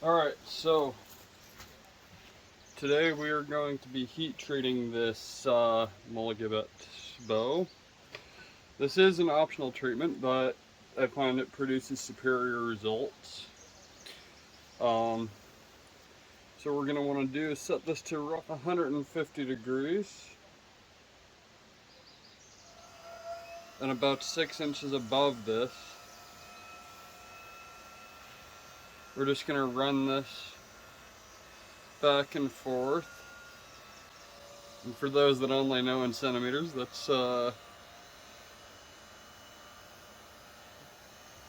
Alright, so today we are going to be heat treating this Mollegabet bow. This is an optional treatment, but I find it produces superior results. So what we're going to want to do is set this to 150 degrees and about 6 inches above this. We're just going to run this back and forth. And for those that only know in centimeters, that's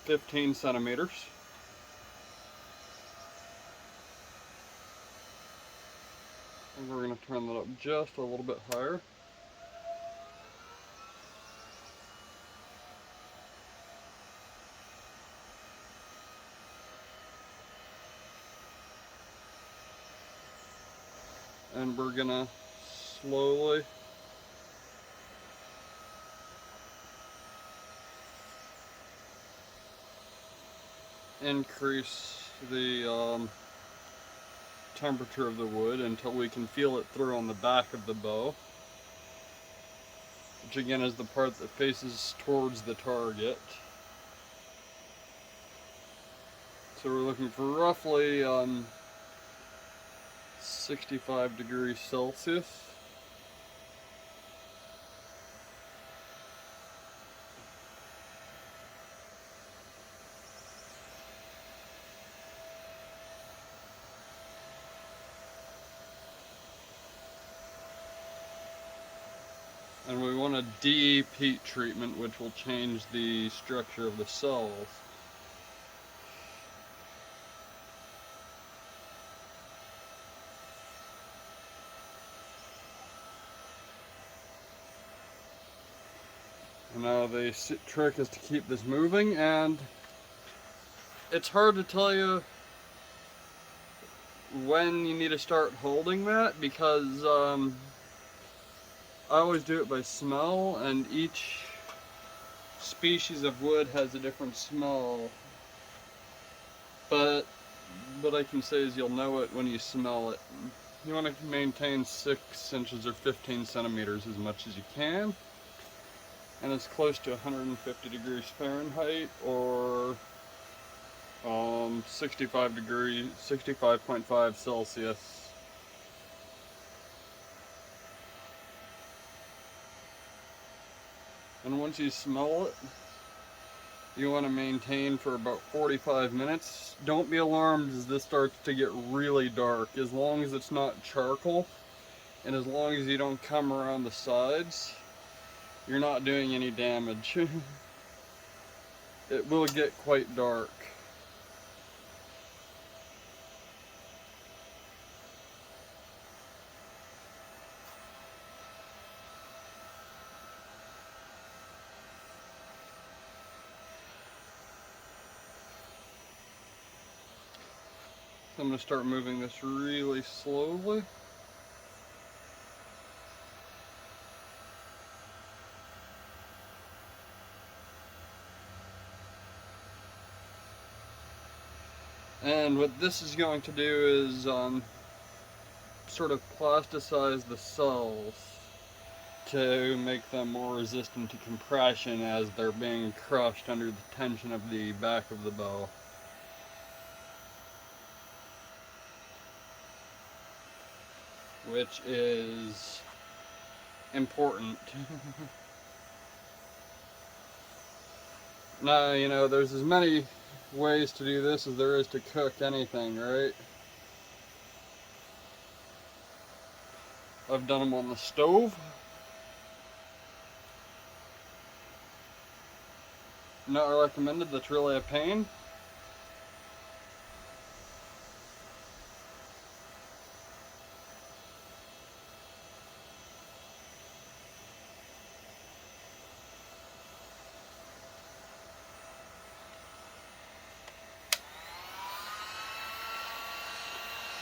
15 centimeters. And we're going to turn that up just a little bit higher. And we're going to slowly increase the temperature of the wood until we can feel it through on the back of the bow, which again is the part that faces towards the target. So we're looking for roughly 65 degrees Celsius. And we want a deep heat treatment, which will change the structure of the cells. Now the trick is to keep this moving, and it's hard to tell you when you need to start holding that, because I always do it by smell, and each species of wood has a different smell. But what I can say is you'll know it when you smell it. You want to maintain 6 inches or 15 centimeters as much as you can, and it's close to 150 degrees Fahrenheit or 65.5 Celsius. And once you smell it, you want to maintain for about 45 minutes. Don't be alarmed as this starts to get really dark. As long as it's not charcoal, and as long as you don't come around the sides, you're not doing any damage. It will get quite dark. So I'm going to start moving this really slowly. And what this is going to do is sort of plasticize the cells to make them more resistant to compression as they're being crushed under the tension of the back of the bow. Which is important. Now, you know, there's as many ways to do this as there is to cook anything, right? I've done them on the stove. Not recommended, that's really a pain.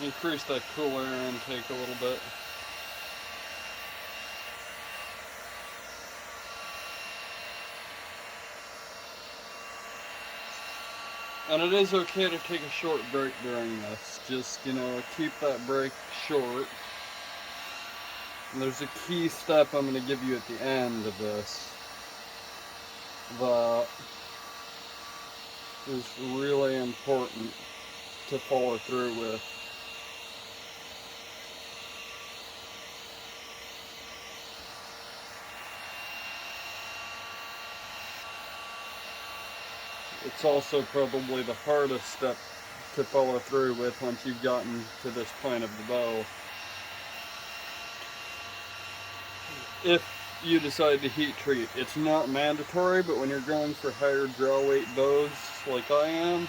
Increase that cool air intake a little bit. And it is okay to take a short break during this. Just, keep that break short. And there's a key step I'm going to give you at the end of this that is really important to follow through with. It's also probably the hardest step to follow through with once you've gotten to this point of the bow. If you decide to heat treat, it's not mandatory, but when you're going for higher draw weight bows like I am,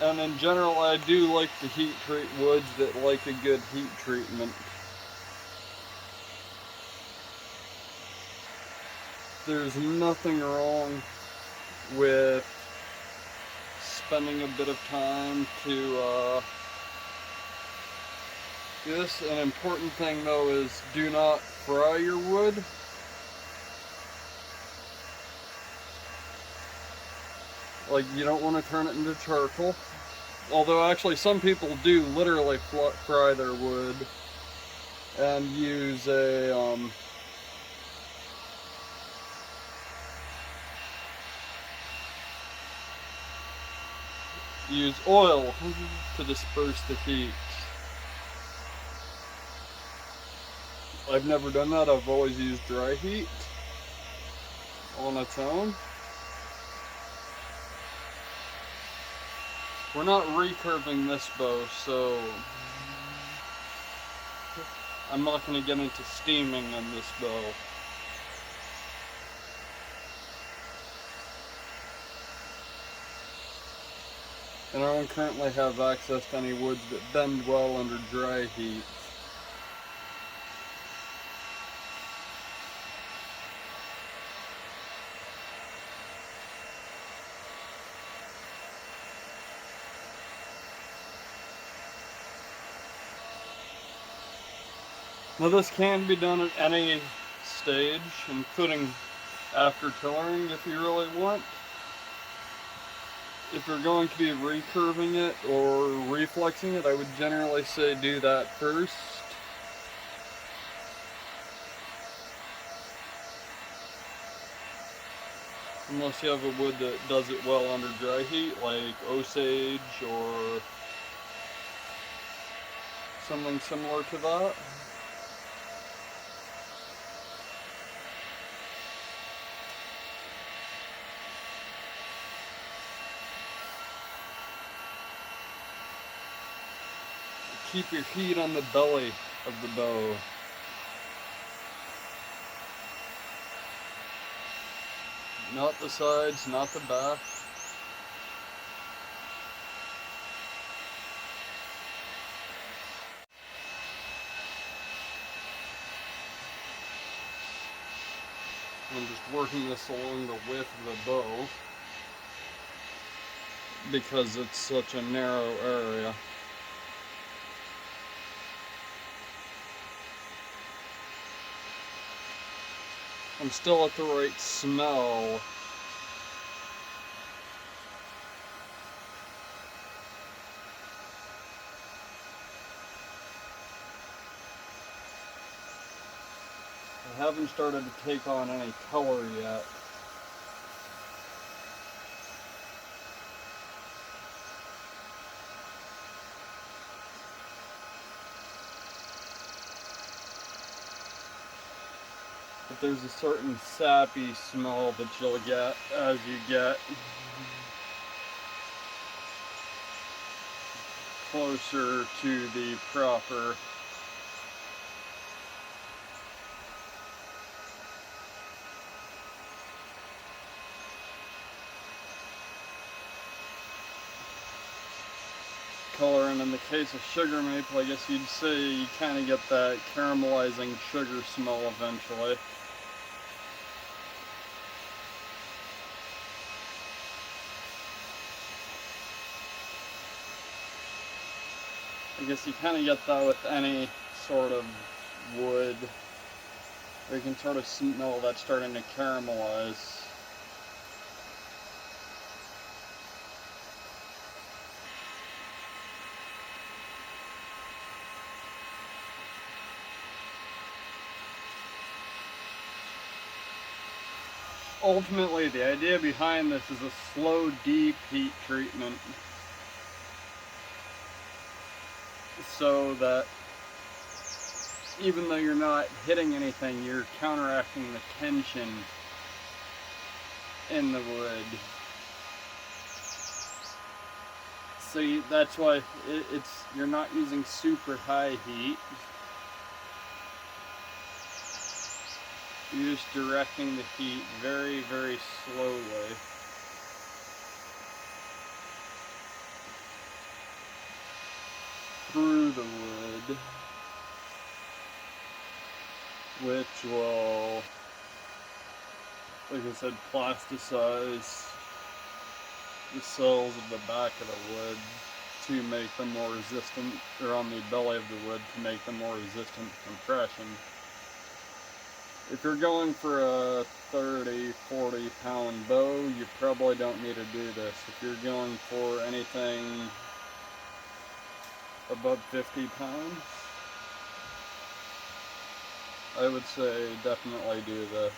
and in general I do like to heat treat woods that like a good heat treatment. There's nothing wrong with spending a bit of time to do this. An important thing though is do not fry your wood. Like, you don't want to turn it into charcoal. Although actually some people do literally fry their wood and use use oil to disperse the heat. I've never done that. I've always used dry heat on its own. We're not recurving this bow, so I'm not going to get into steaming on this bow. And I don't currently have access to any woods that bend well under dry heat. Now this can be done at any stage, including after tillering if you really want. If you're going to be recurving it or reflexing it, I would generally say do that first. Unless you have a wood that does it well under dry heat, like Osage or something similar to that. Keep your heat on the belly of the bow. Not the sides, not the back. I'm just working this along the width of the bow because it's such a narrow area. I'm still at the right smell. I haven't started to take on any color yet. But there's a certain sappy smell that you'll get as you get closer to the proper color. And in the case of sugar maple, I guess you'd say you kind of get that caramelizing sugar smell eventually. I guess you kind of get that with any sort of wood, where you can sort of smell that starting to caramelize. ultimately, the idea behind this is a slow, deep heat treatment, so that even though you're not hitting anything, you're counteracting the tension in the wood. So that's why you're not using super high heat. You're just directing the heat very, very slowly. Through the wood, which will, like I said, plasticize the cells of the back of the wood to make them more resistant, or on the belly of the wood to make them more resistant to compression. If you're going for a 30, 40 pound bow, you probably don't need to do this. If you're going for anything above 50 pounds, I would say definitely do this.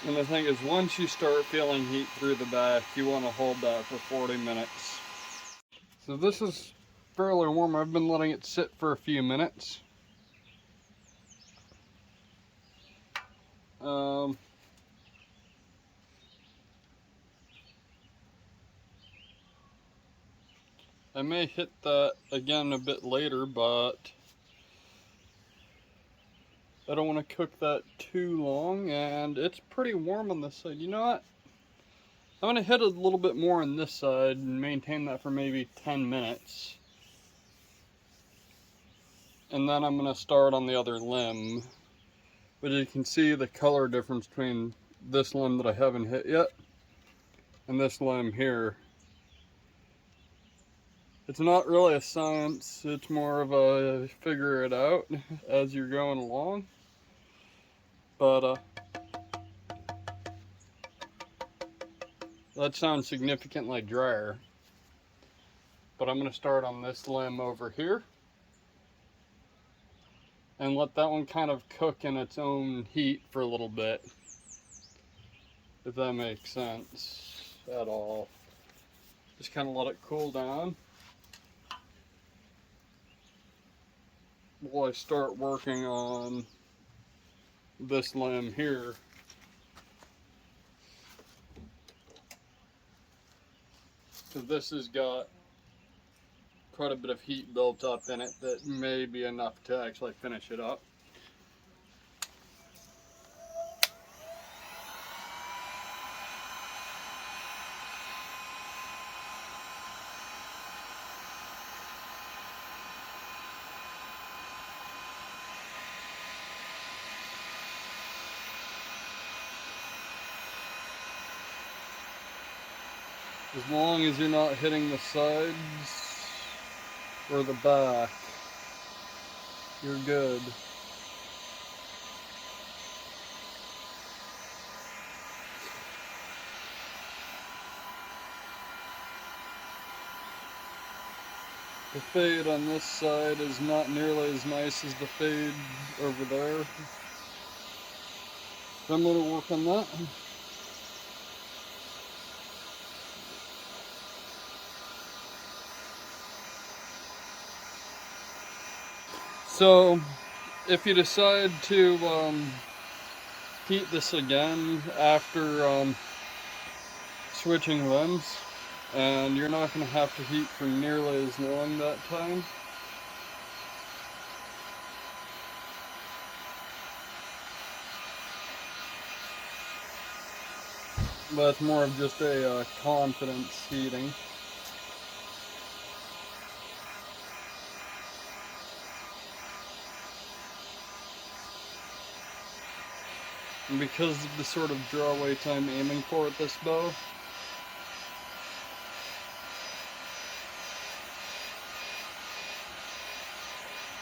And the thing is, once you start feeling heat through the back, you want to hold that for 40 minutes. So this is fairly warm. I've been letting it sit for a few minutes. I may hit that again a bit later, but I don't want to cook that too long, and it's pretty warm on this side. You know what? I'm going to hit a little bit more on this side and maintain that for maybe 10 minutes. And then I'm going to start on the other limb. But you can see the color difference between this limb that I haven't hit yet and this limb here. It's not really a science, it's more of a figure it out as you're going along. But that sounds significantly drier. But I'm going to start on this limb over here and let that one kind of cook in its own heat for a little bit, if that makes sense at all. Just kind of let it cool down while I start working on this limb here. So this has got quite a bit of heat built up in it that may be enough to actually finish it up. As long as you're not hitting the sides or the back, you're good. The fade on this side is not nearly as nice as the fade over there. So I'm going to work on that. So if you decide to heat this again after switching limbs, and you're not going to have to heat for nearly as long that time, but it's more of just a confidence heating. And because of the sort of draw weights I'm aiming for at this bow,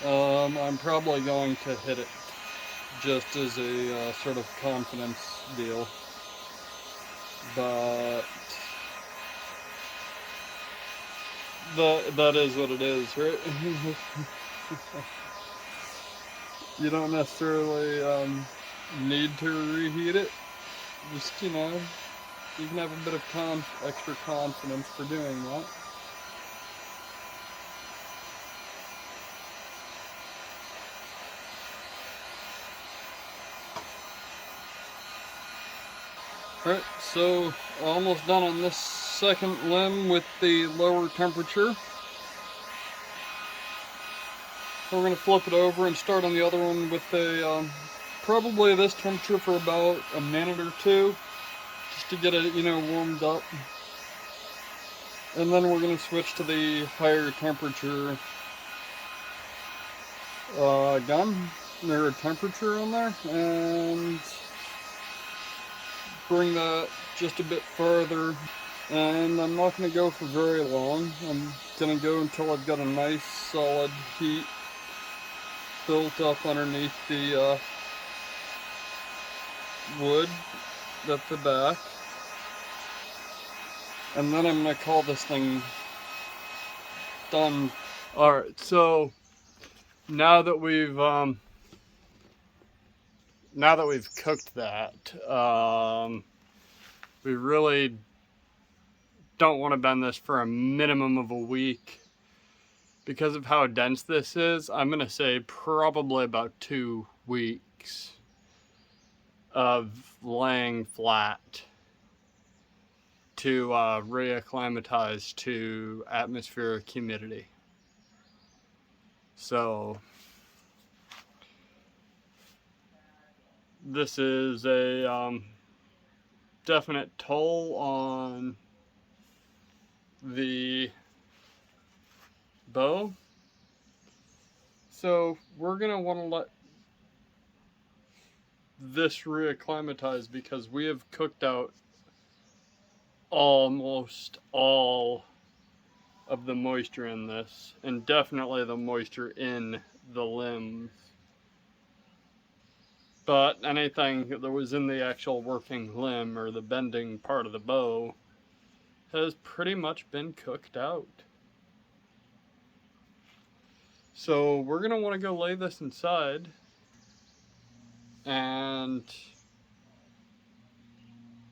I'm probably going to hit it just as a sort of confidence deal. But that is what it is, right? You don't necessarily need to reheat it. just, you know, you can have a bit of extra confidence for doing that. Alright, so almost done on this second limb with the lower temperature. So we're going to flip it over and start on the other one with a probably this temperature for about a minute or two, just to get it, you know, warmed up. And then we're going to switch to the higher temperature gun, or temperature on there, and bring that just a bit further. And I'm not going to go for very long. I'm going to go until I've got a nice solid heat built up underneath the wood at the back. And then I'm going to call this thing done. Alright, so now that we've cooked that, we really don't want to bend this for a minimum of a week. Because of how dense this is, I'm going to say probably about 2 weeks of laying flat to reacclimatize to atmospheric humidity. So this is a definite toll on the bow. So we're going to want to let this reacclimatize, because we have cooked out almost all of the moisture in this, and definitely the moisture in the limbs. But anything that was in the actual working limb, or the bending part of the bow, has pretty much been cooked out. So we're going to want to go lay this inside and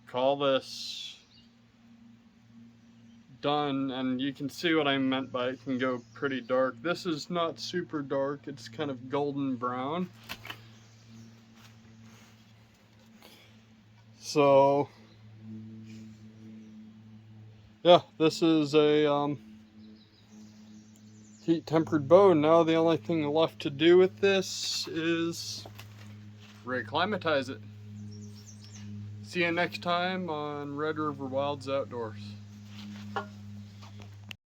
call this done. And you can see what I meant by it can go pretty dark. This is not super dark, it's kind of golden brown. So yeah, this is a heat tempered bow. Now the only thing left to do with this is reacclimatize it. See you next time on Red River Wilds Outdoors.